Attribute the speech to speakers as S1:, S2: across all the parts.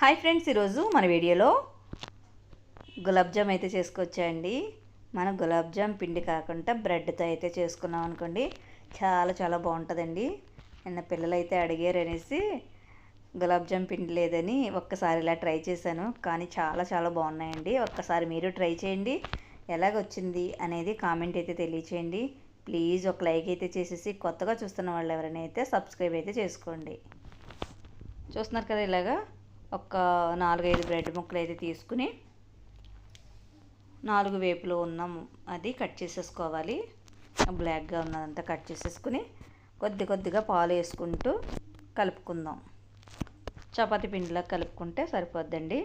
S1: Hi friends, ఈరోజు మన వీడియోలో గులాబ్ జామ్ అయితే చేసుకొచ్చాయండి. మన గులాబ్ జామ్ పిండి కాకుండా బ్రెడ్తో అయితే చేసుకున్నాం అనుకోండి, చాలా చాలా బాగుంటుందండి. నిన్న పిల్లలు అయితే అడిగారు అనేసి గులాబ్ జామ్ పిండి లేదని ఒక్కసారి ఇలా ట్రై చేశాను. కానీ చాలా చాలా బాగున్నాయండి. ఒక్కసారి మీరు ట్రై చేయండి. ఎలాగొచ్చింది అనేది కామెంట్ అయితే తెలియచేయండి. ప్లీజ్ ఒక లైక్ అయితే చేసేసి కొత్తగా చూస్తున్న వాళ్ళు ఎవరైనా అయితే సబ్స్క్రైబ్ అయితే చేసుకోండి. చూస్తున్నారు కదా, ఇలాగా ఒక 4-5 బ్రెడ్ ముక్కలు అయితే తీసుకుని 4 వేపులో ఉన్న అది కట్ చేసేసుకోవాలి. బ్లాక్గా ఉన్నదంతా కట్ చేసేసుకుని కొద్ది కొద్దిగా పాలు వేసుకుంటూ కలుపుకుందాం. చపాతీ పిండిలా కలుపుకుంటే సరిపోద్దండి.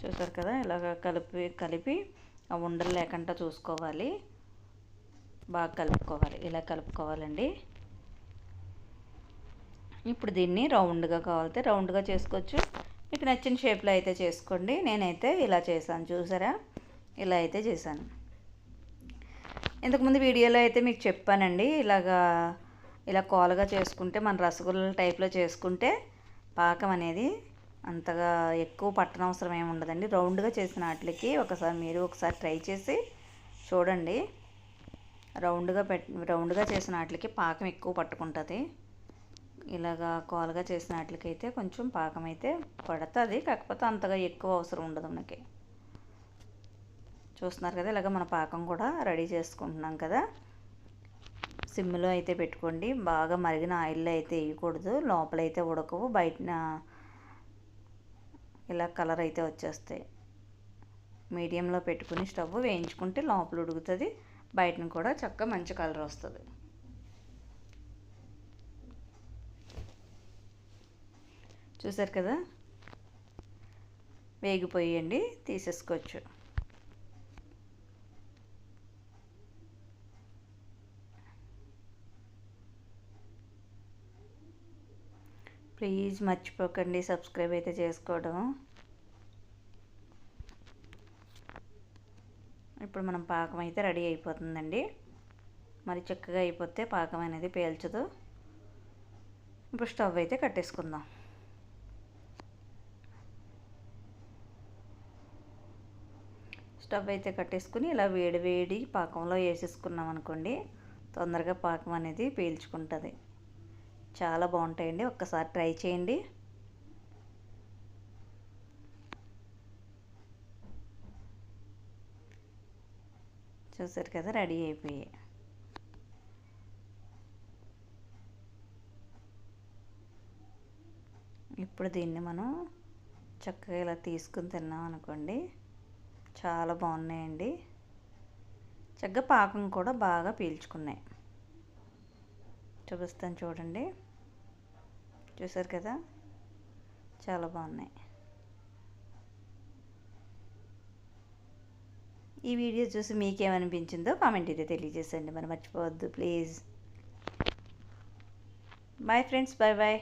S1: చూసారు కదా, ఇలాగ కలిపి ఆ ఉండలు లేకుండా చూసుకోవాలి. బాగా కలుపుకోవాలి. ఇలా కలుపుకోవాలండి. ఇప్పుడు దీన్ని రౌండ్గా కావాలితే రౌండ్గా చేసుకోవచ్చు. మీకు నచ్చిన షేప్లో అయితే చేసుకోండి. నేనైతే ఇలా చేశాను. చూసారా, ఇలా అయితే చేశాను. ఇంతకుముందు వీడియోలో అయితే మీకు చెప్పానండి, ఇలా కోలగా చేసుకుంటే మన రసగుల్లల టైప్లో చేసుకుంటే పాకం అనేది అంతగా ఎక్కువ పట్టనవసరం ఏమి ఉండదండి. రౌండ్గా చేసిన వాటికి ఒకసారి ట్రై చేసి చూడండి. రౌండ్గా చేసిన వాటికి పాకం ఎక్కువ పట్టుకుంటుంది. ఇలాగా కోలగా చేసిన వాటికైతే కొంచెం పాకం అయితే పడుతుంది, కాకపోతే అంతగా ఎక్కువ అవసరం ఉండదు మనకి. చూస్తున్నారు కదా, ఇలాగ మన పాకం కూడా రెడీ చేసుకుంటున్నాం కదా. సిమ్లో అయితే పెట్టుకోండి. బాగా మరిగిన ఆయిల్లో అయితే వేయకూడదు. లోపలైతే ఉడకవు, బయటన ఇలా కలర్ అయితే వచ్చేస్తాయి. మీడియంలో పెట్టుకుని స్టవ్ వేయించుకుంటే లోపల ఉడుకుతుంది, బయటను కూడా చక్కగా మంచి కలర్ వస్తుంది. చూసారు కదా, వేగిపోయండి, తీసేసుకోవచ్చు. ప్లీజ్ మర్చిపోకండి సబ్స్క్రైబ్ అయితే చేసుకోవడం. ఇప్పుడు మనం పాకం అయితే రెడీ అయిపోతుందండి. మరి చక్కగా అయిపోతే పాకం అనేది పేల్చదు. ఇప్పుడు స్టవ్ అయితే కట్టేసుకుందాం. స్టవ్ అయితే కట్టేసుకుని ఇలా వేడి పాకంలో వేసేసుకున్నాం అనుకోండి, తొందరగా పాకం అనేది పీల్చుకుంటుంది. చాలా బాగుంటాయండి. ఒక్కసారి ట్రై చేయండి. చూసారు కదా, రెడీ అయిపోయాయి. ఇప్పుడు దీన్ని మనం చక్కగా ఇలా తీసుకుని తిన్నాం అనుకోండి, చాలా బాగున్నాయండి. చక్కగా పాకం కూడా బాగా పీల్చుకున్నాయి. చూపిస్తాను చూడండి. చూసారు కదా, చాలా బాగున్నాయి. ఈ వీడియో చూసి మీకేమనిపించిందో కామెంట్ అయితే తెలియజేసండి. మరి మర్చిపోవద్దు please. Bye friends, bye bye.